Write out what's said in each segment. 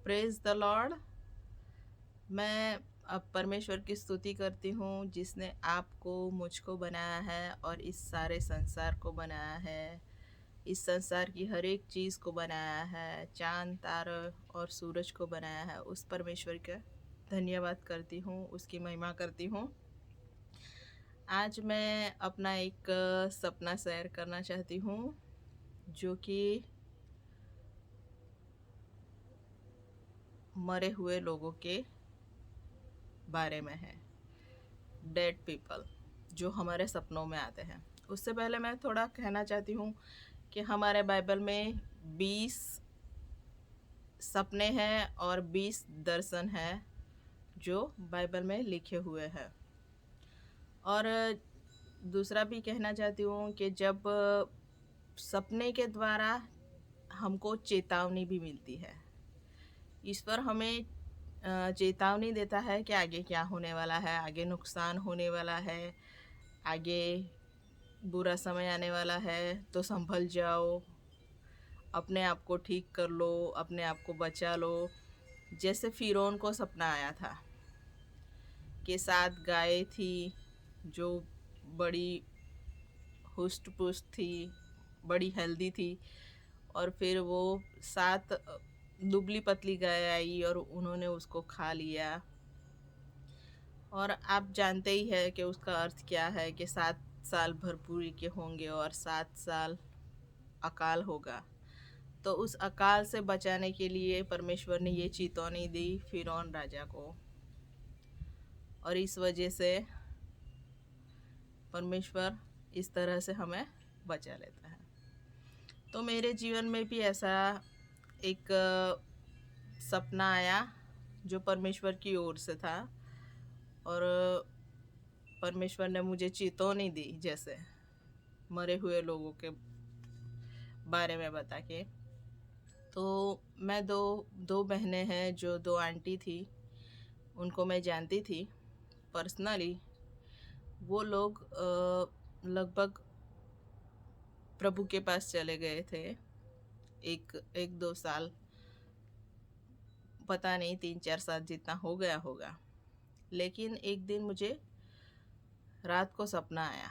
Praise the Lord. मैं अब परमेश्वर की स्तुति करती हूँ जिसने आपको मुझको बनाया है और इस सारे संसार को बनाया है। इस संसार की हर एक चीज़ को बनाया है, चांद तारा और सूरज को बनाया है। उस परमेश्वर का धन्यवाद करती हूँ, उसकी महिमा करती हूँ। आज मैं अपना एक सपना शेयर करना चाहती हूँ जो कि मरे हुए लोगों के बारे में है। डेड पीपल जो हमारे सपनों में आते हैं। उससे पहले मैं थोड़ा कहना चाहती हूँ कि हमारे बाइबल में 20 सपने हैं और 20 दर्शन हैं जो बाइबल में लिखे हुए हैं। और दूसरा भी कहना चाहती हूँ कि जब सपने के द्वारा हमको चेतावनी भी मिलती है। ईश्वर हमें चेतावनी देता है कि आगे क्या होने वाला है, आगे नुकसान होने वाला है, आगे बुरा समय आने वाला है, तो संभल जाओ, अपने आप को ठीक कर लो, अपने आप को बचा लो। जैसे फ़िरौन को सपना आया था कि 7 गाय थी जो बड़ी हुस्ट पुस्ट थी, बड़ी हेल्दी थी, और फिर वो 7 दुबली पतली गाय आई और उन्होंने उसको खा लिया। और आप जानते ही है कि उसका अर्थ क्या है कि 7 साल भरपूरी के होंगे और 7 साल अकाल होगा। तो उस अकाल से बचाने के लिए परमेश्वर ने ये चेतावनी दी फ़िरौन राजा को, और इस वजह से परमेश्वर इस तरह से हमें बचा लेता है। तो मेरे जीवन में भी ऐसा एक सपना आया जो परमेश्वर की ओर से था, और परमेश्वर ने मुझे चेतावनी दी जैसे मरे हुए लोगों के बारे में बता के। तो मैं दो बहनें हैं, जो 2 आंटी थी, उनको मैं जानती थी पर्सनली। वो लोग लगभग प्रभु के पास चले गए थे। एक 2 साल, पता नहीं 3-4 साल जितना हो गया होगा। लेकिन एक दिन मुझे रात को सपना आया।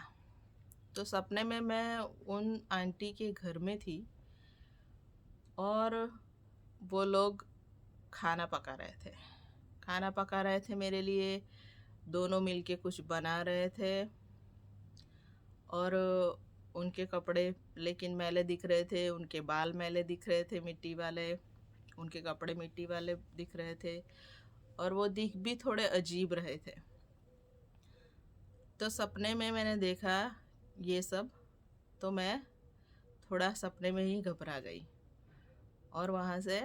तो सपने में मैं उन आंटी के घर में थी और वो लोग खाना पका रहे थे। खाना पका रहे थे मेरे लिए, दोनों मिलके कुछ बना रहे थे। और उनके कपड़े लेकिन मैले दिख रहे थे, उनके बाल मैले दिख रहे थे मिट्टी वाले, उनके कपड़े मिट्टी वाले दिख रहे थे, और वो दिख भी थोड़े अजीब रहे थे। तो सपने में मैंने देखा ये सब, तो मैं थोड़ा सपने में ही घबरा गई, और वहाँ से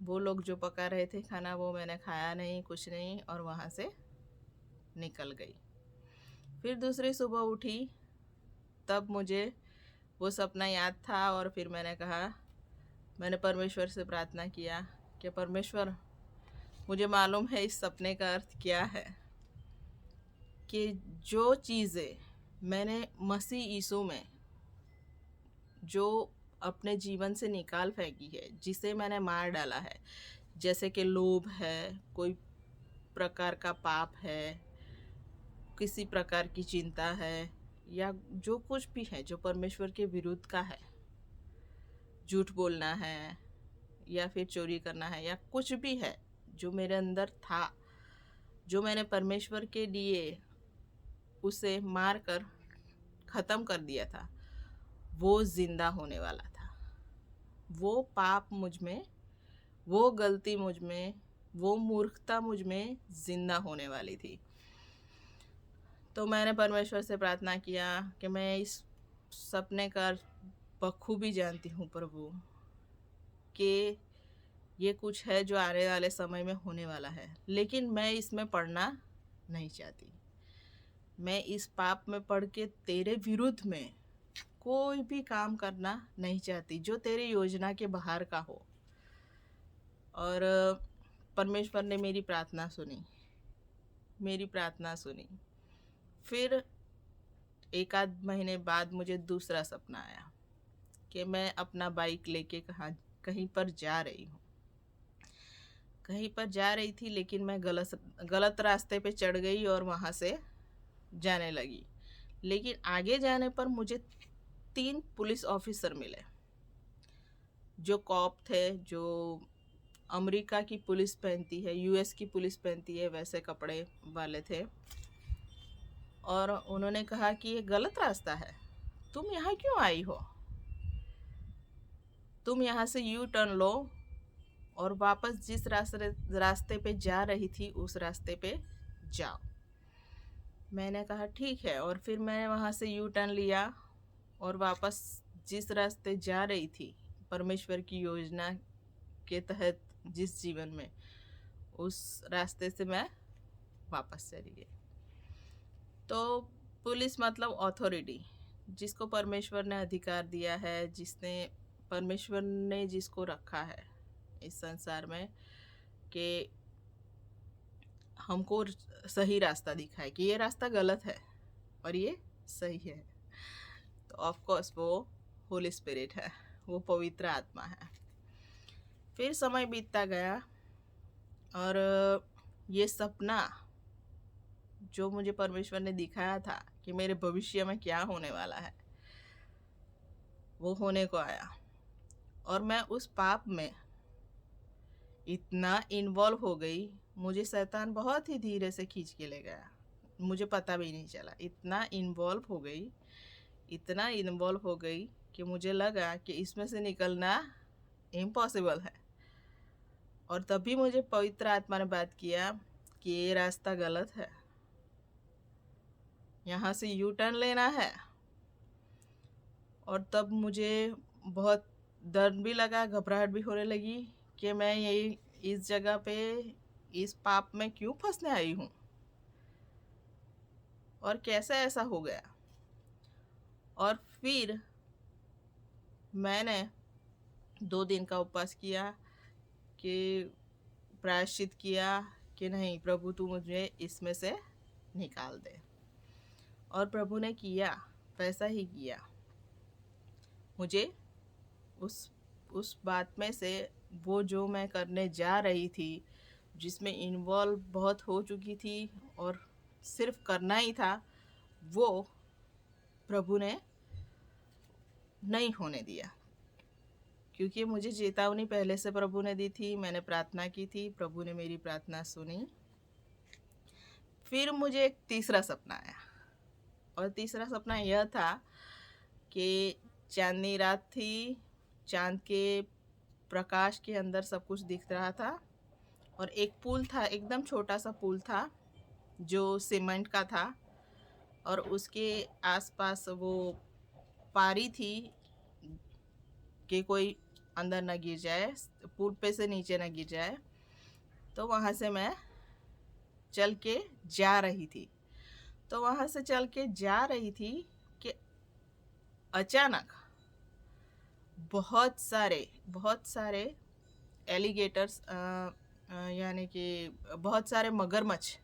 वो लोग जो पका रहे थे खाना वो मैंने खाया नहीं, कुछ नहीं, और वहाँ से निकल गई। फिर दूसरी सुबह उठी, तब मुझे वो सपना याद था, और फिर मैंने परमेश्वर से प्रार्थना किया कि परमेश्वर, मुझे मालूम है इस सपने का अर्थ क्या है, कि जो चीज़ें मैंने मसीह यीशु में जो अपने जीवन से निकाल फेंकी है, जिसे मैंने मार डाला है, जैसे कि लोभ है, कोई प्रकार का पाप है, किसी प्रकार की चिंता है, या जो कुछ भी है जो परमेश्वर के विरुद्ध का है, झूठ बोलना है या फिर चोरी करना है, या कुछ भी है जो मेरे अंदर था, जो मैंने परमेश्वर के लिए उसे मार कर ख़त्म कर दिया था, वो ज़िंदा होने वाला था। वो पाप मुझ में, वो गलती मुझ में, वो मूर्खता मुझ में ज़िंदा होने वाली थी। तो मैंने परमेश्वर से प्रार्थना किया कि मैं इस सपने का बखूबी जानती हूँ प्रभु, कि ये कुछ है जो आने वाले समय में होने वाला है, लेकिन मैं इसमें पढ़ना नहीं चाहती। मैं इस पाप में पढ़ के तेरे विरुद्ध में कोई भी काम करना नहीं चाहती जो तेरी योजना के बाहर का हो। और परमेश्वर ने मेरी प्रार्थना सुनी। फिर एक आध महीने बाद मुझे दूसरा सपना आया कि मैं अपना बाइक लेके कहीं पर जा रही हूँ। कहीं पर जा रही थी, लेकिन मैं गलत रास्ते पे चढ़ गई और वहाँ से जाने लगी। लेकिन आगे जाने पर मुझे 3 पुलिस ऑफिसर मिले, जो कॉप थे, जो अमेरिका की पुलिस पहनती है, यूएस की पुलिस पहनती है, वैसे कपड़े वाले थे। और उन्होंने कहा कि ये गलत रास्ता है, तुम यहाँ क्यों आई हो, तुम यहाँ से यू टर्न लो और वापस जिस रास्ते पे जा रही थी उस रास्ते पे जाओ। मैंने कहा ठीक है, और फिर मैंने वहाँ से यू टर्न लिया और वापस जिस रास्ते जा रही थी, परमेश्वर की योजना के तहत जिस जीवन में, उस रास्ते से मैं वापस चली गई। तो पुलिस मतलब अथॉरिटी, जिसको परमेश्वर ने अधिकार दिया है, परमेश्वर ने जिसको रखा है इस संसार में कि हमको सही रास्ता दिखाए, कि ये रास्ता गलत है और ये सही है, तो ऑफ कोर्स वो होली स्पिरिट है, वो पवित्र आत्मा है। फिर समय बीतता गया और ये सपना जो मुझे परमेश्वर ने दिखाया था कि मेरे भविष्य में क्या होने वाला है, वो होने को आया। और मैं उस पाप में इतना इन्वॉल्व हो गई, मुझे शैतान बहुत ही धीरे से खींच के ले गया, मुझे पता भी नहीं चला। इतना इन्वॉल्व हो गई कि मुझे लगा कि इसमें से निकलना इम्पॉसिबल है। और तभी मुझे पवित्र आत्मा ने बात किया कि ये रास्ता गलत है, यहाँ से यू टर्न लेना है। और तब मुझे बहुत दर्द भी लगा, घबराहट भी होने लगी कि मैं यही इस जगह पे इस पाप में क्यों फंसने आई हूँ और कैसे ऐसा हो गया। और फिर मैंने 2 दिन का उपवास किया, कि प्रायश्चित किया कि नहीं प्रभु, तू मुझे इसमें से निकाल दे। और प्रभु ने किया, वैसा ही किया। मुझे उस बात में से, वो जो मैं करने जा रही थी, जिसमें इन्वॉल्व बहुत हो चुकी थी और सिर्फ करना ही था, वो प्रभु ने नहीं होने दिया। क्योंकि मुझे चेतावनी पहले से प्रभु ने दी थी, मैंने प्रार्थना की थी, प्रभु ने मेरी प्रार्थना सुनी। फिर मुझे एक तीसरा सपना आया, और तीसरा सपना यह था कि चांदनी रात थी, चांद के प्रकाश के अंदर सब कुछ दिख रहा था, और एक पुल था, एकदम छोटा सा पुल था जो सीमेंट का था, और उसके आसपास वो पारी थी कि कोई अंदर ना गिर जाए, पुल पे से नीचे ना गिर जाए। तो वहाँ से मैं चल के जा रही थी। तो वहाँ से चल के जा रही थी कि अचानक बहुत सारे एलिगेटर्स, यानी कि बहुत सारे मगरमच्छ,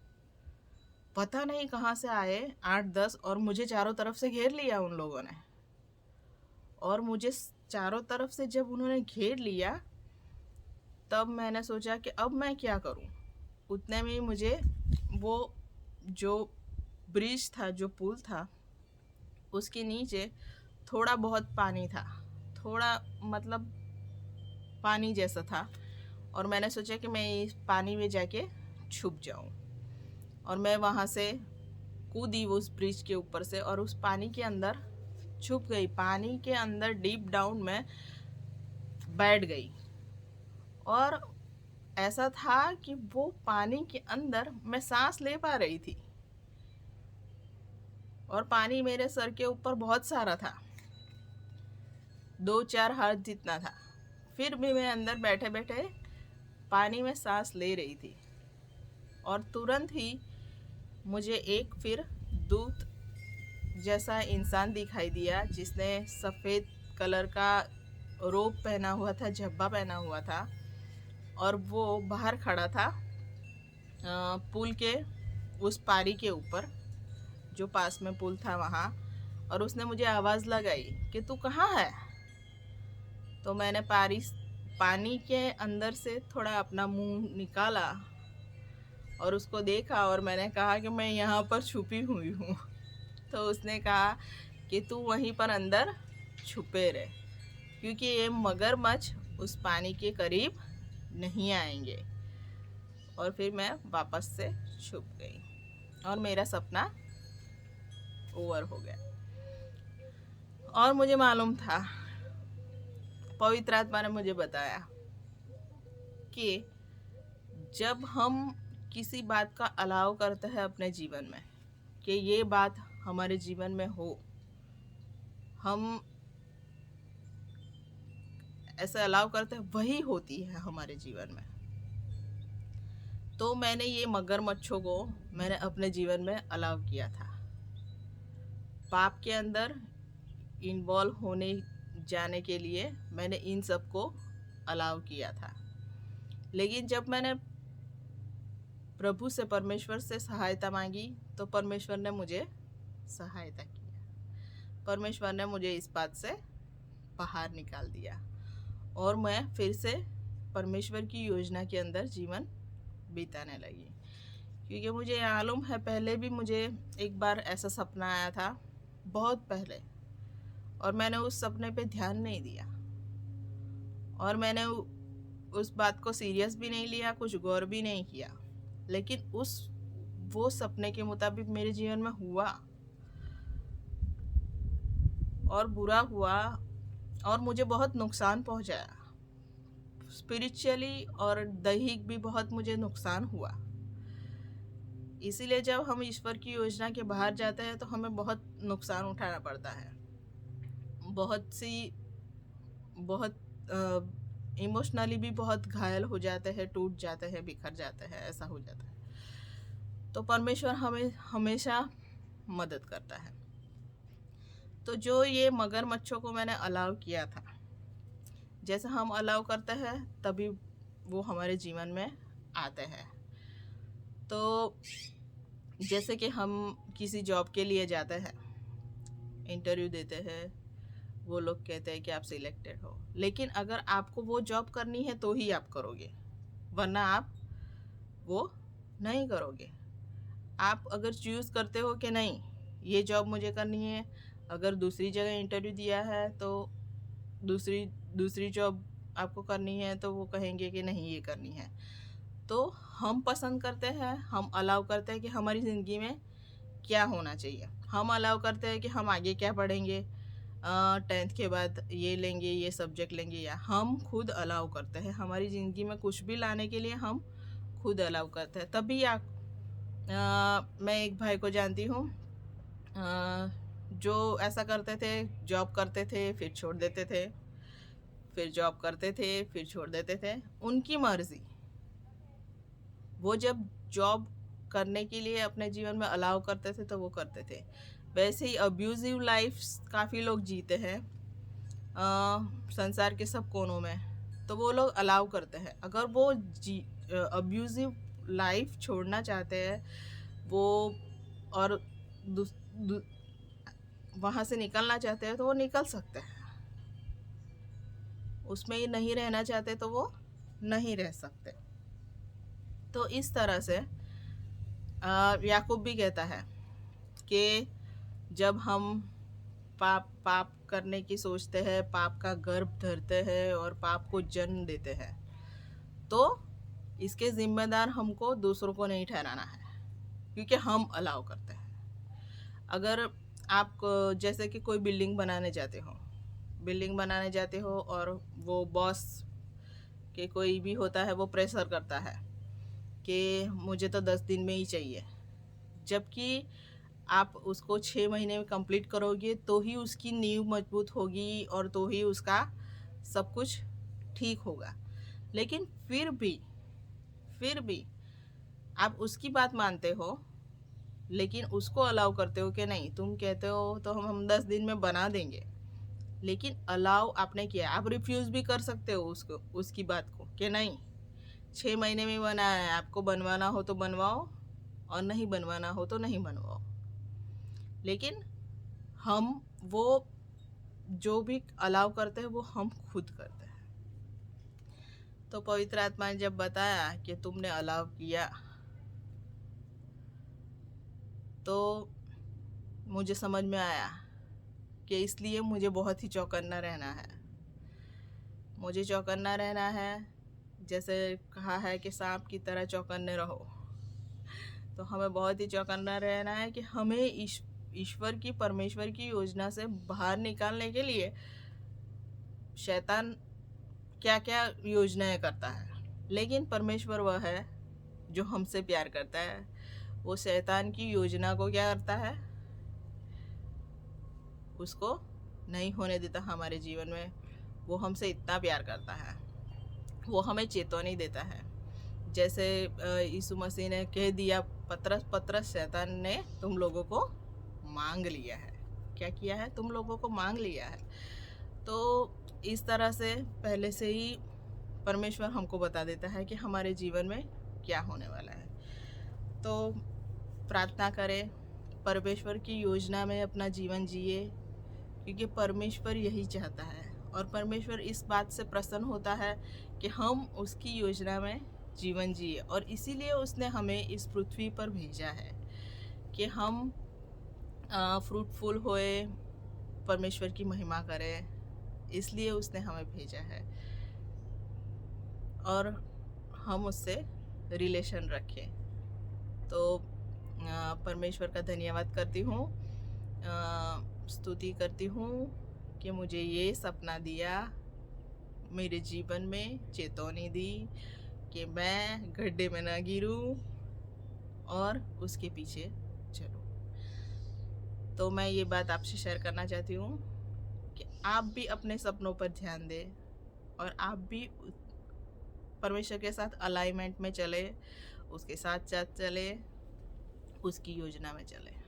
पता नहीं कहाँ से आए, 8-10, और मुझे चारों तरफ से घेर लिया उन लोगों ने। और मुझे चारों तरफ से जब उन्होंने घेर लिया, तब मैंने सोचा कि अब मैं क्या करूं। उतने में ही मुझे वो जो ब्रिज था, जो पुल था, उसके नीचे थोड़ा बहुत पानी था, थोड़ा मतलब पानी जैसा था। और मैंने सोचा कि मैं इस पानी में जाके छुप जाऊं, और मैं वहाँ से कूदी उस ब्रिज के ऊपर से, और उस पानी के अंदर छुप गई। पानी के अंदर डीप डाउन में बैठ गई, और ऐसा था कि वो पानी के अंदर मैं सांस ले पा रही थी, और पानी मेरे सर के ऊपर बहुत सारा था, 2-4 हाथ जितना था। फिर भी मैं अंदर बैठे बैठे पानी में सांस ले रही थी। और तुरंत ही मुझे एक फिर दूत जैसा इंसान दिखाई दिया, जिसने सफ़ेद कलर का रोब पहना हुआ था, झब्बा पहना हुआ था, और वो बाहर खड़ा था पुल के उस पारी के ऊपर, जो पास में पुल था वहाँ। और उसने मुझे आवाज़ लगाई कि तू कहाँ है। तो मैंने पानी के अंदर से थोड़ा अपना मुंह निकाला और उसको देखा और मैंने कहा कि मैं यहाँ पर छुपी हुई हूँ। तो उसने कहा कि तू वहीं पर अंदर छुपे रहे, क्योंकि ये मगरमच्छ उस पानी के करीब नहीं आएंगे। और फिर मैं वापस से छुप गई और मेरा सपना ओवर हो गया। और मुझे मालूम था, पवित्र आत्मा ने मुझे बताया कि जब हम किसी बात का अलाव करते हैं अपने जीवन में कि ये बात हमारे जीवन में हो, हम ऐसा अलाव करते हैं, वही होती है हमारे जीवन में। तो मैंने ये मगरमच्छों को मैंने अपने जीवन में अलाव किया था। पाप के अंदर इन्वॉल्व होने जाने के लिए मैंने इन सब को अलाव किया था। लेकिन जब मैंने प्रभु से, परमेश्वर से सहायता मांगी तो परमेश्वर ने मुझे सहायता किया। परमेश्वर ने मुझे इस बात से बाहर निकाल दिया और मैं फिर से परमेश्वर की योजना के अंदर जीवन बिताने लगी। क्योंकि मुझे मालूम है, पहले भी मुझे एक बार ऐसा सपना आया था, बहुत पहले, और मैंने उस सपने पे ध्यान नहीं दिया और मैंने उस बात को सीरियस भी नहीं लिया, कुछ गौर भी नहीं किया। लेकिन वो सपने के मुताबिक मेरे जीवन में हुआ और बुरा हुआ और मुझे बहुत नुकसान पहुंचाया। स्पिरिचुअली और दैहिक भी बहुत मुझे नुकसान हुआ। इसीलिए जब हम ईश्वर की योजना के बाहर जाते हैं तो हमें बहुत नुकसान उठाना पड़ता है। बहुत इमोशनली भी बहुत घायल हो जाते हैं, टूट जाते हैं, बिखर जाते हैं, ऐसा हो जाता है। तो परमेश्वर हमें हमेशा मदद करता है। तो जो ये मगरमच्छों को मैंने अलाउ किया था, जैसे हम अलाउ करते हैं तभी वो हमारे जीवन में आते हैं। तो जैसे कि हम किसी जॉब के लिए जाते हैं, इंटरव्यू देते हैं, वो लोग कहते हैं कि आप सिलेक्टेड हो, लेकिन अगर आपको वो जॉब करनी है तो ही आप करोगे, वरना आप वो नहीं करोगे। आप अगर चूज़ करते हो कि नहीं ये जॉब मुझे करनी है, अगर दूसरी जगह इंटरव्यू दिया है तो दूसरी जॉब आपको करनी है, तो वो कहेंगे कि नहीं ये करनी है। तो हम पसंद करते हैं, हम अलाउ करते हैं कि हमारी ज़िंदगी में क्या होना चाहिए। हम अलाउ करते हैं कि हम आगे क्या पढ़ेंगे, 10th के बाद ये लेंगे, ये सब्जेक्ट लेंगे, या हम खुद अलाउ करते हैं। हमारी ज़िंदगी में कुछ भी लाने के लिए हम खुद अलाउ करते हैं। तभी मैं एक भाई को जानती हूँ, जो ऐसा करते थे, जॉब करते थे फिर छोड़ देते थे, फिर जॉब करते थे फिर छोड़ देते थे, उनकी मर्जी। वो जब जॉब करने के लिए अपने जीवन में अलाउ करते थे तो वो करते थे। वैसे ही अब्यूज़िव लाइफ काफ़ी लोग जीते हैं संसार के सब कोनों में, तो वो लोग अलाउ करते हैं। अगर वो अब्यूज़िव लाइफ छोड़ना चाहते हैं वो, और वहाँ से निकलना चाहते हैं तो वो निकल सकते हैं। उसमें ही नहीं रहना चाहते तो वो नहीं रह सकते। तो इस तरह से याकूब भी कहता है कि जब हम पाप करने की सोचते हैं, पाप का गर्भ धरते हैं और पाप को जन्म देते हैं, तो इसके जिम्मेदार हमको दूसरों को नहीं ठहराना है, क्योंकि हम अलाउ करते हैं। अगर आप जैसे कि कोई बिल्डिंग बनाने जाते हो और वो बॉस के कोई भी होता है, वो प्रेशर करता है कि मुझे तो 10 दिन में ही चाहिए, जबकि आप उसको 6 महीने में कंप्लीट करोगे तो ही उसकी नींव मजबूत होगी और तो ही उसका सब कुछ ठीक होगा। लेकिन फिर भी आप उसकी बात मानते हो, लेकिन उसको अलाउ करते हो कि नहीं, तुम कहते हो तो हम 10 दिन में बना देंगे, लेकिन अलाउ आपने किया। आप रिफ्यूज़ भी कर सकते हो उसकी बात को कि नहीं 6 महीने में बनाना है, आपको बनवाना हो तो बनवाओ और नहीं बनवाना हो तो नहीं बनवाओ। लेकिन हम वो जो भी अलाउ करते हैं वो हम खुद करते हैं। तो पवित्र आत्मा ने जब बताया कि तुमने अलाव किया, तो मुझे समझ में आया कि इसलिए मुझे बहुत ही चौकन्ना रहना है। मुझे चौकन्ना रहना है, जैसे कहा है कि सांप की तरह चौकन्ने रहो। तो हमें बहुत ही चौकन्ना रहना है कि हमें ईश्वर की, परमेश्वर की योजना से बाहर निकालने के लिए शैतान क्या क्या योजनाएं करता है, लेकिन परमेश्वर वह है जो हमसे प्यार करता है। वो शैतान की योजना को क्या करता है, उसको नहीं होने देता हमारे जीवन में। वो हमसे इतना प्यार करता है, वो हमें चेतावनी देता है। जैसे यीशु मसीह ने कह दिया, पतरस शैतान ने तुम लोगों को मांग लिया है। क्या किया है? तुम लोगों को मांग लिया है। तो इस तरह से पहले से ही परमेश्वर हमको बता देता है कि हमारे जीवन में क्या होने वाला है। तो प्रार्थना करें, परमेश्वर की योजना में अपना जीवन जिए, क्योंकि परमेश्वर यही चाहता है। और परमेश्वर इस बात से प्रसन्न होता है कि हम उसकी योजना में जीवन जिए, और इसीलिए उसने हमें इस पृथ्वी पर भेजा है कि हम फ्रूटफुल होए, परमेश्वर की महिमा करें। इसलिए उसने हमें भेजा है और हम उससे रिलेशन रखें। तो परमेश्वर का धन्यवाद करती हूँ, स्तुति करती हूँ कि मुझे ये सपना दिया, मेरे जीवन में चेतावनी दी कि मैं गड्ढे में ना गिरूं और उसके पीछे चलूं। तो मैं ये बात आपसे शेयर करना चाहती हूँ कि आप भी अपने सपनों पर ध्यान दें और आप भी परमेश्वर के साथ अलाइनमेंट में चले, उसके साथ साथ चले, उसकी योजना में चले।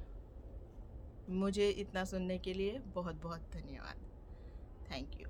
मुझे इतना सुनने के लिए बहुत बहुत धन्यवाद। Thank you.